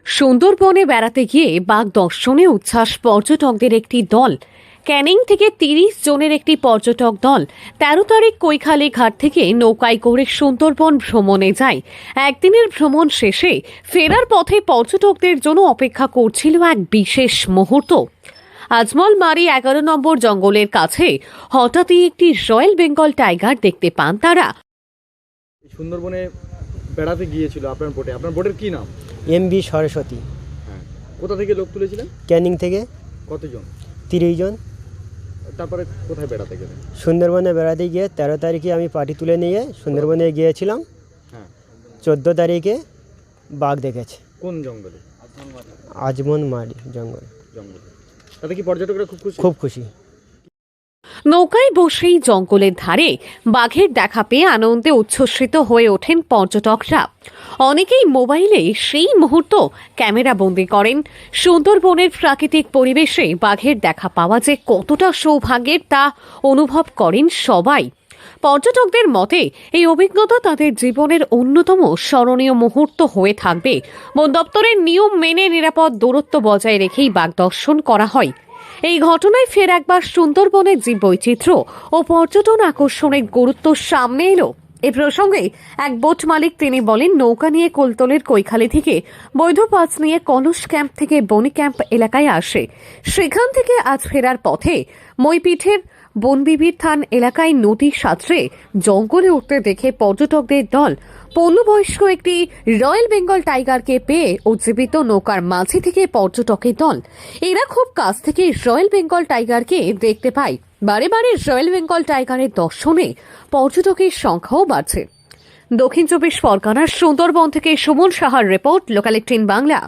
সুন্দরবনে বেড়াতে গিয়ে বাঘ দর্শনে উচ্ছ্বাস পর্যটকদের একটি দল। ক্যানিং থেকে ৩০ জনের একটি পর্যটক দল ১৩ তারিখ কৈখালী ঘাট থেকে নৌকায় করে সুন্দরবন ভ্রমণে যায়। একদিনের ভ্রমণ শেষে ফেরার পথে পর্যটকদের জন্য অপেক্ষা করছিল এক বিশেষ মুহূর্ত। আজমলমারি ১১ নম্বর জঙ্গলের কাছে হঠাৎই একটি রয়্যাল বেঙ্গল টাইগার দেখতে পান তারা। সুন্দরবনে বেড়াতে গিয়েছিল আপনার বোটে। আপনার বোটের কি নাম? এমবি সরস্বতী। হ্যাঁ, কোথা থেকে লোক তুলেছিলেন? ক্যানিং থেকে কতজন? 30 জন। তারপরে কোথায় বেড়াতে গেলেন? সুন্দরবনে বেড়াতে গিয়ে 13 তারিখে আমি পার্টি তুলে নিয়ে সুন্দরবনে গিয়েছিলাম। হ্যাঁ, 14 তারিখে বাঘ দেখেছে কোন জঙ্গলে? আজমলমারি জঙ্গল। জঙ্গলে। তাতে কি পর্যটকরা খুব খুশি? খুব খুশি। নৌকায় বসেই জঙ্গলের ধারে বাঘের দেখা পেয়ে আনন্দে উচ্ছ্বসিত হয়ে ওঠেন পর্যটকরা। অনেকেই মোবাইলে সেই মুহূর্ত ক্যামেরা বন্দি করেন। সুন্দরবনের প্রাকৃতিক পরিবেশে বাঘের দেখা পাওয়া যে কতটা সৌভাগ্যের তা অনুভব করেন সবাই। পর্যটকদের মতে এই অভিজ্ঞতা তাদের জীবনের অন্যতম স্মরণীয় মুহূর্ত হয়ে থাকবে। বন দপ্তরের নিয়ম মেনে নিরাপদ দূরত্ব বজায় রেখেই বাঘ দর্শন করা হয়। এই ঘটনায় ফের একবার সুন্দরবনের জীববৈচিত্র্য ও পর্যটন আকর্ষণের গুরুত্ব সামনে এলো। এ প্রসঙ্গে এক বোট মালিক তিনি বলেন, নৌকা নিয়ে কুলতলির কৈখালী থেকে বৈধ পাস নিয়ে কলস ক্যাম্প থেকে বনি ক্যাম্প এলাকায় আসে। সেখান থেকে আজ ফেরার পথে মইপিঠের বনবিবির থান এলাকায় নদী সাঁতরে জঙ্গলে উঠতে দেখে পর্যটকদের দল পূর্ণবয়স্ক একটি রয়্যাল বেঙ্গল টাইগারকে পেয়ে উজ্জীবিত নৌকার মাঝে থেকে পর্যটকের দল এরা খুব কাছ থেকে রয়্যাল বেঙ্গল টাইগারকে দেখতে পায়। বারে বারে রয়্যাল বেঙ্গল টাইগারের দর্শনে পর্যটকের সংখ্যাও বাড়ছে। দক্ষিণ চব্বিশ পরগনার সুন্দরবন থেকে সুমন সাহার রিপোর্ট, লোকাল 18 বাংলা।